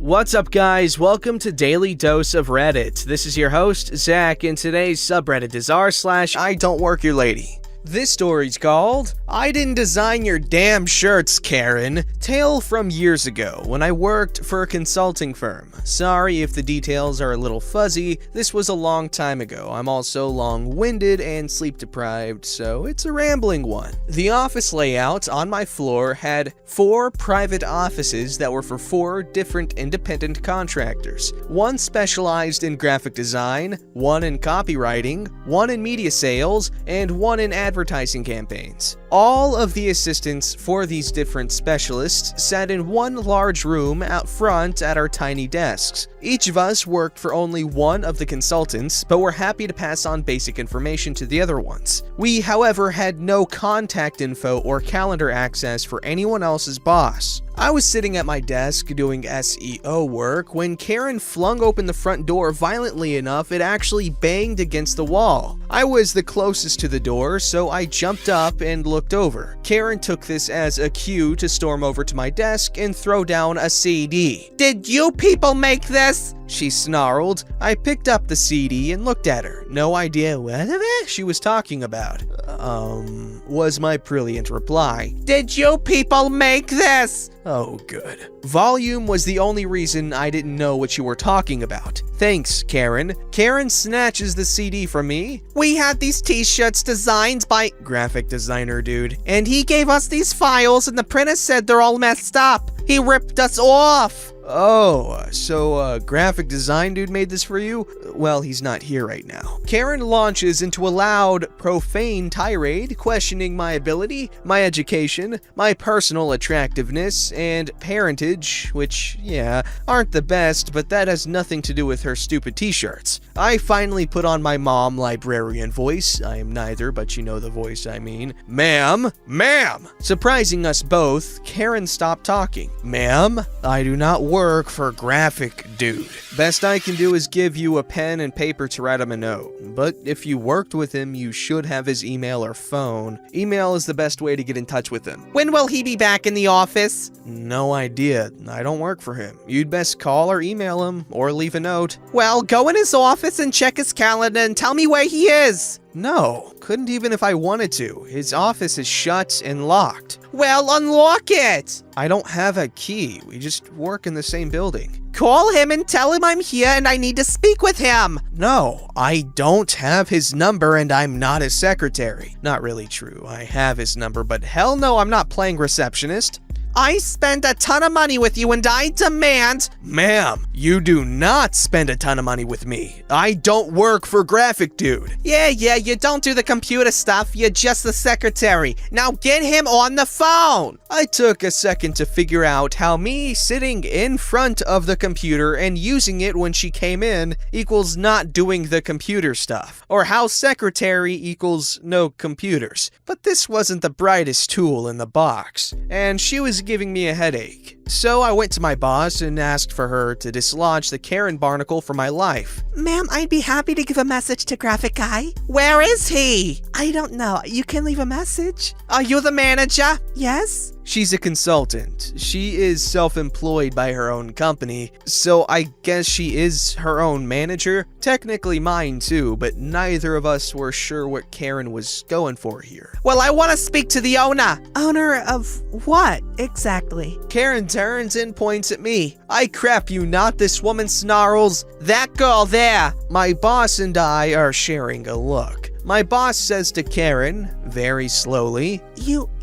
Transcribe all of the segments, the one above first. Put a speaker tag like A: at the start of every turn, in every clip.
A: What's up, guys? Welcome to Daily Dose of Reddit. This is your host, Zach, and today's subreddit is r/IDontWorkHereLady. This story's called, I Didn't Design Your Damn Shirts, Karen. Tale from years ago, when I worked for a consulting firm. Sorry if the details are a little fuzzy, this was a long time ago. I'm also long-winded and sleep-deprived, so it's a rambling one. The office layout on my floor had 4 private offices that were for 4 different independent contractors. One specialized in graphic design, one in copywriting, one in media sales, and one in advertising campaigns. All of the assistants for these different specialists sat in one large room out front at our tiny desks. Each of us worked for only one of the consultants, but were happy to pass on basic information to the other ones. We, however, had no contact info or calendar access for anyone else's boss. I was sitting at my desk doing SEO work when Karen flung open the front door violently enough it actually banged against the wall. I was the closest to the door, so I jumped up and looked over. Karen took this as a cue to storm over to my desk and throw down a CD. "Did you people make this?" she snarled. I picked up the CD and looked at her. No idea what she was talking about. Was my brilliant reply. "Did you people make this?" Oh, good. Volume was the only reason I didn't know what you were talking about. Thanks, Karen. Karen snatches the CD from me. "We had these t-shirts designed by graphic designer dude, and he gave us these files and the printer said they're all messed up. He ripped us off." Oh, so graphic design dude made this for you? Well, he's not here right now. Karen launches into a loud, profane tirade, questioning my ability, my education, my personal attractiveness, and parentage, which, yeah, aren't the best, but that has nothing to do with her stupid t-shirts. I finally put on my mom librarian voice. I am neither, but you know the voice I mean. "Ma'am, ma'am!" Surprising us both, Karen stopped talking. "Ma'am, I do not work for graphic dude. Best I can do is give you a pen and paper to write him a note. But if you worked with him, you should have his email or phone. Email is the best way to get in touch with him." "When will he be back in the office?" "No idea. I don't work for him. You'd best call or email him, or leave a note." "Well, go in his office and check his calendar and tell me where he is." "No, couldn't even if I wanted to. His office is shut and locked." "Well, unlock it." "I don't have a key. We just work in the same building." "Call him and tell him I'm here and I need to speak with him." "No, I don't have his number and I'm not his secretary." Not really true. I have his number, but hell no, I'm not playing receptionist. "I spend a ton of money with you and I demand—" "Ma'am, you do not spend a ton of money with me. I don't work for graphic dude." Yeah, you don't do the computer stuff. You're just the secretary. Now get him on the phone." I took a second to figure out how me sitting in front of the computer and using it when she came in equals not doing the computer stuff, or how secretary equals no computers. But this wasn't the brightest tool in the box, and she was giving me a headache. So I went to my boss and asked for her to dislodge the Karen barnacle from my life.
B: "Ma'am, I'd be happy to give a message to Graphic Guy."
A: "Where is he?"
B: "I don't know. You can leave a message."
A: "Are you the manager?"
B: "Yes."
A: She's a consultant. She is self-employed by her own company, so I guess she is her own manager. Technically mine too, but neither of us were sure what Karen was going for here. "Well, I want to speak to the owner."
B: "Owner of what, exactly?"
A: Karen turns and points at me. "I crap you not, this woman snarls. That girl there." My boss and I are sharing a look. My boss says to Karen, very slowly,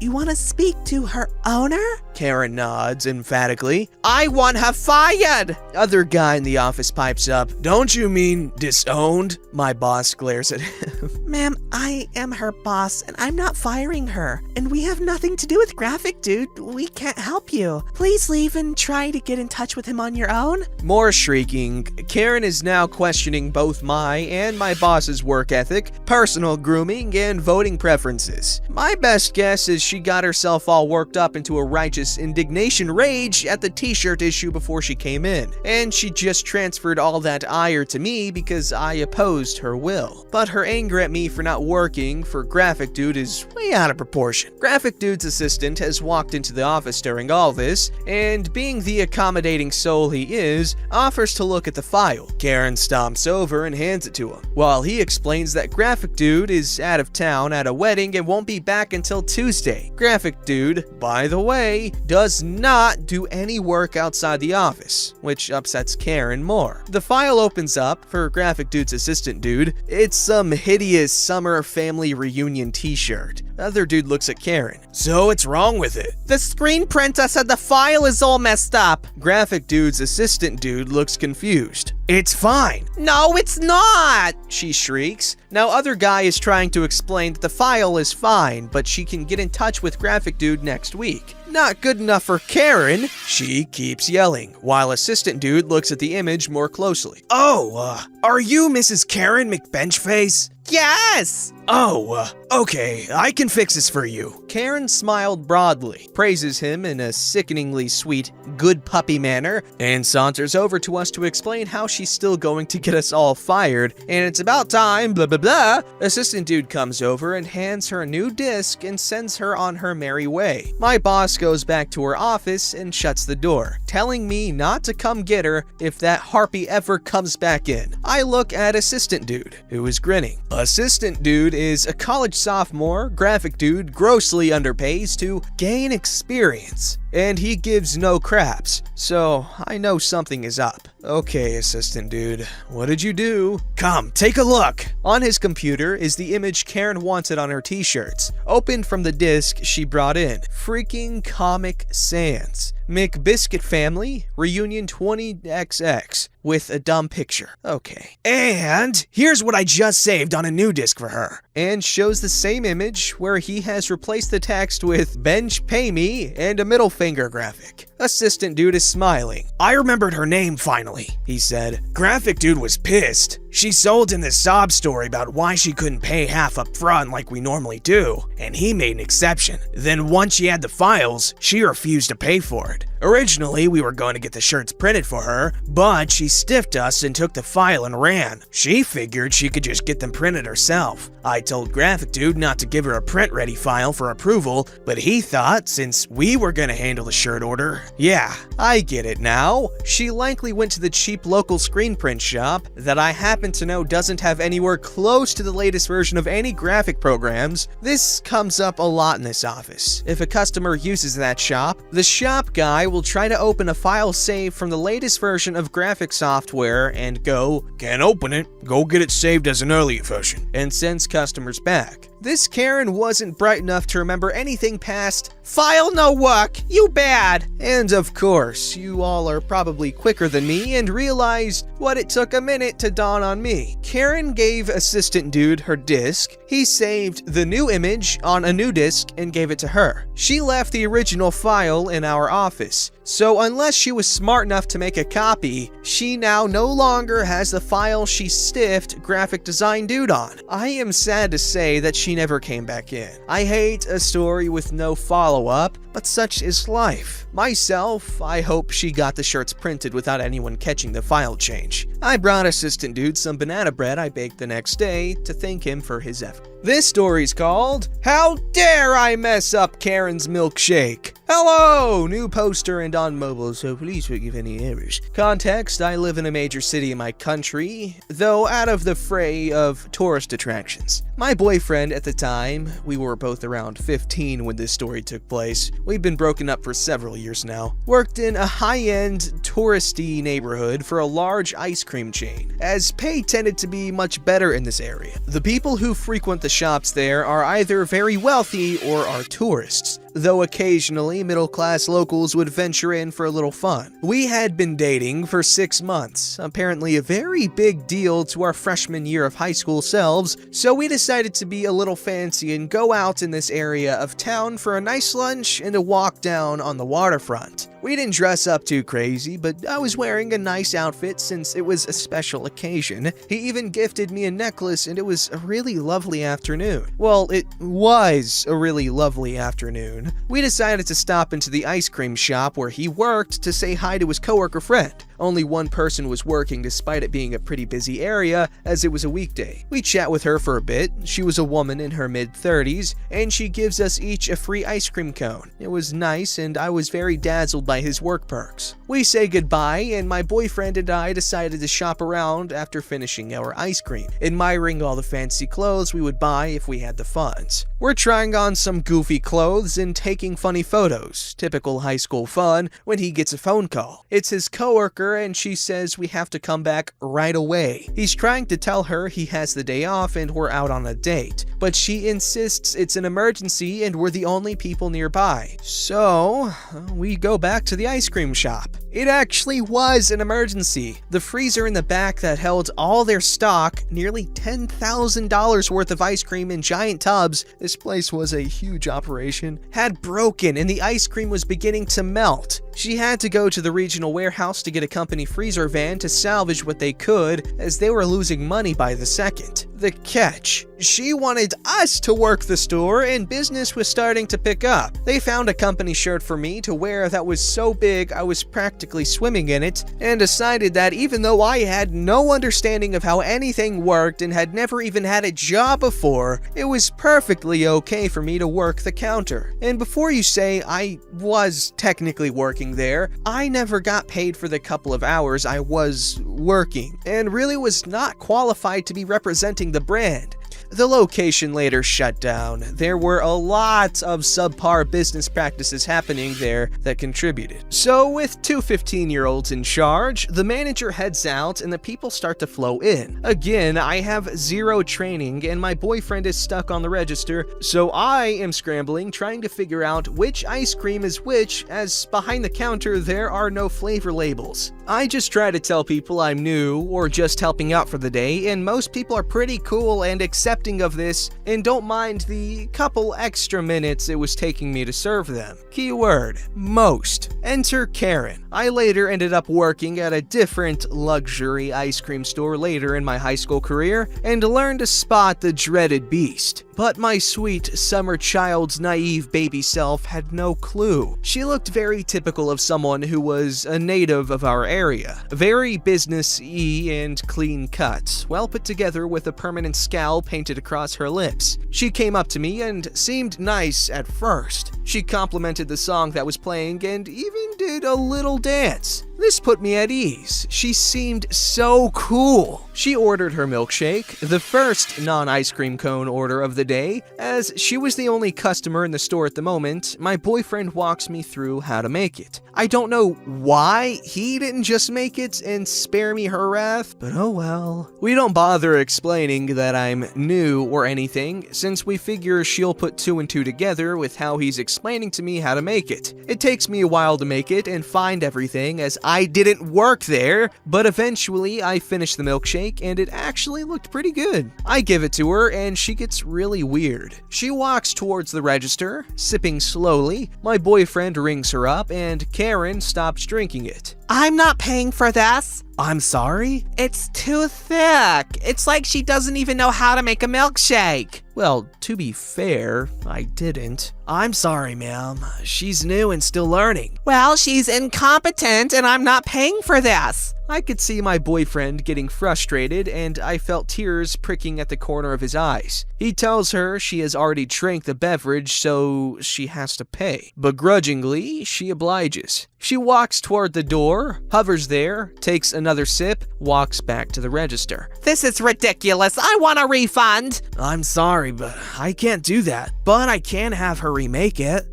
B: You want to speak to her owner?"
A: Karen nods emphatically. "I want her fired." Other guy in the office pipes up. "Don't you mean disowned?" My boss glares at him.
B: "Ma'am, I am her boss and I'm not firing her. And we have nothing to do with Graphic Dude. We can't help you. Please leave and try to get in touch with him on your own."
A: More shrieking. Karen is now questioning both my and my boss's work ethic, personal grooming, and voting preferences. references. My best guess is she got herself all worked up into a righteous indignation rage at the t-shirt issue before she came in, and she just transferred all that ire to me because I opposed her will. But her anger at me for not working for Graphic Dude is way out of proportion. Graphic Dude's assistant has walked into the office during all this, and being the accommodating soul he is, offers to look at the file. Karen stomps over and hands it to him, while he explains that Graphic Dude is out of town at a wedding and won't be back until Tuesday. Graphic Dude, by the way, does not do any work outside the office, which upsets Karen more. The file opens up for Graphic Dude's assistant dude. It's some hideous summer family reunion t-shirt. The other dude looks at Karen. So what's wrong with it?
B: The screen printer said the file is all messed up.
A: Graphic Dude's assistant dude looks confused. It's fine.
B: No, it's not,
A: she shrieks. Now other guy is trying to explain that the file is fine, but she can get in touch with Graphic Dude next week. Not good enough for Karen. She keeps yelling, while assistant dude looks at the image more closely. Oh, are you Mrs. Karen McBenchface?
B: Yes!
A: Oh, okay, I can fix this for you. Karen smiled broadly, praises him in a sickeningly sweet, good puppy manner, and saunters over to us to explain how she's still going to get us all fired, and it's about time, blah blah blah. Assistant dude comes over and hands her a new disc and sends her on her merry way. My boss goes back to her office and shuts the door, telling me not to come get her if that harpy ever comes back in. I look at assistant dude, who is grinning. Assistant dude is a college sophomore. Graphic Dude grossly underpays to gain experience, and he gives no craps, so I know something is up. Okay, assistant dude, what did you do? Come, take a look! On his computer is the image Karen wanted on her t-shirts, opened from the disc she brought in. Freaking Comic Sans. McBiscuit Family, Reunion 20XX, with a dumb picture. Okay. And here's what I just saved on a new disc for her. And shows the same image where he has replaced the text with "Bench Pay Me" and a middle finger graphic. Assistant dude is smiling. I remembered her name finally, he said. Graphic Dude was pissed. She sold him this sob story about why she couldn't pay half up front like we normally do, and he made an exception. Then once she had the files, she refused to pay for it. Originally, we were going to get the shirts printed for her, but she stiffed us and took the file and ran. She figured she could just get them printed herself. I told Graphic Dude not to give her a print-ready file for approval, but he thought since we were going to handle the shirt order. Yeah, I get it now. She likely went to the cheap local screen print shop that I happen to know doesn't have anywhere close to the latest version of any graphic programs. This comes up a lot in this office. If a customer uses that shop, the shop guy will try to open a file saved from the latest version of graphic software and go, "Can't open it, go get it saved as an earlier version," and sends customers back. This Karen wasn't bright enough to remember anything past "File no work, you bad." And of course, you all are probably quicker than me and realized what it took a minute to dawn on me. Karen gave assistant dude her disc. He saved the new image on a new disc and gave it to her. She left the original file in our office. So unless she was smart enough to make a copy, she now no longer has the file she stiffed graphic design dude on. I am sad to say that she never came back in. I hate a story with no follow-up, but such is life. Myself, I hope she got the shirts printed without anyone catching the file change. I brought assistant dude some banana bread I baked the next day to thank him for his effort. This story's called "How Dare I Mess Up Karen's Milkshake?" Hello! New poster and on mobile, so please forgive any errors. Context: I live in a major city in my country, though out of the fray of tourist attractions. My boyfriend at the time, we were both around 15 when this story took place. We've been broken up for several years now. Worked in a high-end, touristy neighborhood for a large ice cream chain, as pay tended to be much better in this area. The people who frequent the shops there are either very wealthy or are tourists, though occasionally middle-class locals would venture in for a little fun. We had been dating for 6 months, apparently a very big deal to our freshman year of high school selves, so we decided decided to be a little fancy and go out in this area of town for a nice lunch and a walk down on the waterfront. We didn't dress up too crazy, but I was wearing a nice outfit since it was a special occasion. He even gifted me a necklace, and it was a really lovely afternoon. Well, it was a really lovely afternoon. We decided to stop into the ice cream shop where he worked to say hi to his coworker friend. Only one person was working despite it being a pretty busy area, as it was a weekday. We chat with her for a bit. She was a woman in her mid-30s, and she gives us each a free ice cream cone. It was nice, and I was very dazzled by his work perks. We say goodbye, and my boyfriend and I decided to shop around after finishing our ice cream, admiring all the fancy clothes we would buy if we had the funds. We're trying on some goofy clothes and taking funny photos. Typical high school fun when he gets a phone call. It's his coworker, and she says we have to come back right away. He's trying to tell her he has the day off and we're out on a date, but she insists it's an emergency and we're the only people nearby. So, we go back to the ice cream shop. It actually was an emergency. The freezer in the back that held all their stock, nearly $10,000 worth of ice cream in giant tubs, this place was a huge operation, had broken and the ice cream was beginning to melt. She had to go to the regional warehouse to get a company freezer van to salvage what they could, as they were losing money by the second. The catch: she wanted us to work the store and business was starting to pick up. They found a company shirt for me to wear that was so big I was practically swimming in it, and decided that even though I had no understanding of how anything worked and had never even had a job before, it was perfectly okay for me to work the counter. And before you say I was technically working there, I never got paid for the couple of hours I was working, and really was not qualified to be representing the brand. The location later shut down. There were a lot of subpar business practices happening there that contributed. So with two 15-year-olds in charge, the manager heads out and the people start to flow in. Again, I have zero training and my boyfriend is stuck on the register, so I am scrambling trying to figure out which ice cream is which, as behind the counter there are no flavor labels. I just try to tell people I'm new or just helping out for the day, and most people are pretty cool and accepting of this and don't mind the couple extra minutes it was taking me to serve them. Keyword: most. Enter Karen. I later ended up working at a different luxury ice cream store later in my high school career and learned to spot the dreaded beast. But my sweet summer child's naive baby self had no clue. She looked very typical of someone who was a native of our area. Very business-y and clean cut, well put together with a permanent scowl painted across her lips. She came up to me and seemed nice at first. She complimented the song that was playing and even did a little dance. This put me at ease. She seemed so cool. She ordered her milkshake, the first non-ice cream cone order of the day. As she was the only customer in the store at the moment, my boyfriend walks me through how to make it. I don't know why he didn't just make it and spare me her wrath, but oh well. We don't bother explaining that I'm new or anything, since we figure she'll put two and two together with how he's explaining to me how to make it. It takes me a while to make it and find everything, as I didn't work there, but eventually I finished the milkshake and it actually looked pretty good. I give it to her and she gets really weird. She walks towards the register, sipping slowly. My boyfriend rings her up and Karen stops drinking it.
B: I'm not paying for this.
A: I'm sorry?
B: It's too thick. It's like she doesn't even know how to make a milkshake.
A: Well, to be fair, I didn't. I'm sorry, ma'am. She's new and still learning.
B: Well, she's incompetent and I'm not paying for this.
A: I could see my boyfriend getting frustrated and I felt tears pricking at the corner of his eyes. He tells her she has already drank the beverage, so she has to pay. Begrudgingly, she obliges. She walks toward the door, hovers there, takes another sip, walks back to the register.
B: This is ridiculous. I want a refund.
A: I'm sorry, but I can't do that. But I can have her remake it.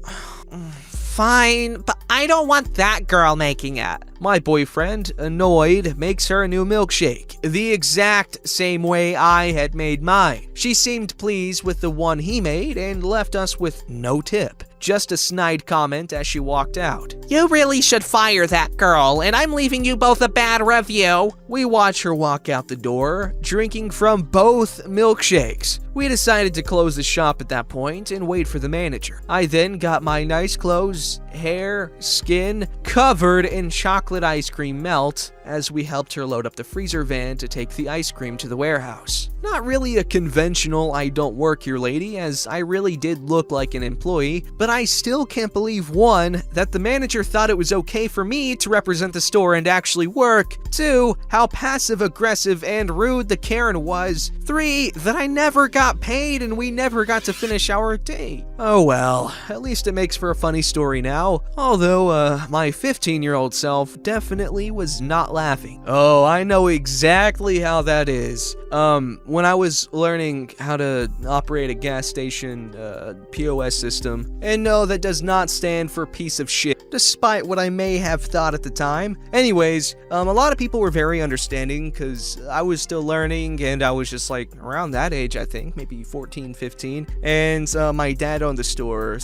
B: Fine, but I don't want that girl making it.
A: My boyfriend, annoyed, makes her a new milkshake, the exact same way I had made mine. She seemed pleased with the one he made and left us with no tip. Just a snide comment as she walked out.
B: You really should fire that girl, and I'm leaving you both a bad review.
A: We watch her walk out the door, drinking from both milkshakes. We decided to close the shop at that point and wait for the manager. I then got my nice clothes, hair, skin covered in chocolate ice cream melt as we helped her load up the freezer van to take the ice cream to the warehouse. Not really a conventional I don't work here lady, as I really did look like an employee, but I still can't believe 1, that the manager thought it was okay for me to represent the store and actually work, 2, how passive aggressive and rude the Karen was, 3, that I never got paid and we never got to finish our date. Oh well, at least it makes for a funny story now, although my 15-year-old self definitely was not laughing. Oh, I know exactly how that is. When I was learning how to operate a gas station POS system, and no, that does not stand for piece of shit, despite what I may have thought at the time. Anyways, a lot of people were very understanding because I was still learning and I was just like around that age, I think, maybe 14, 15, and my dad owned the store,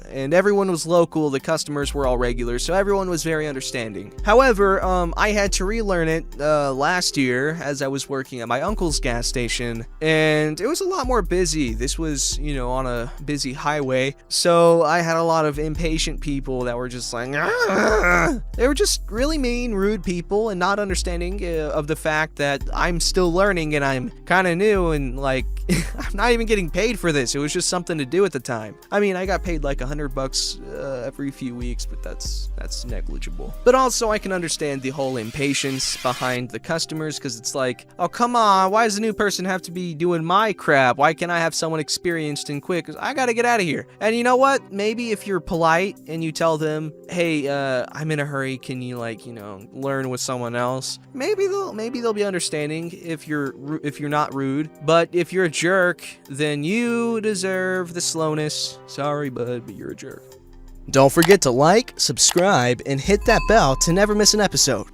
A: and everyone was local, the customers were all regular, so everyone was very understanding. However, I had to relearn it last year as I was working at my uncle's gas station, and it was a lot more busy. This was, on a busy highway, so I had a lot of impatient people that were just like, "Argh!" They were just really mean, rude people, and not understanding of the fact that I'm still learning and I'm kind of new, and like, I'm not even getting paid for this. It was just something to do at the time. I mean, I got paid like $100 every few weeks, but that's negligible. But also, I can understand the whole impatience behind the customers, because it's like, oh, come on, why does a new person have to be doing my crap? Why can't I have someone experienced and quick? 'Cause I gotta get out of here. And you know what? Maybe if you're polite and you tell them, hey, I'm in a hurry, can you learn with someone else? Maybe they'll be understanding if you're not rude. But if you're a jerk, then you deserve the slowness. Sorry, bud, but you're a jerk. Don't forget to like, subscribe, and hit that bell to never miss an episode.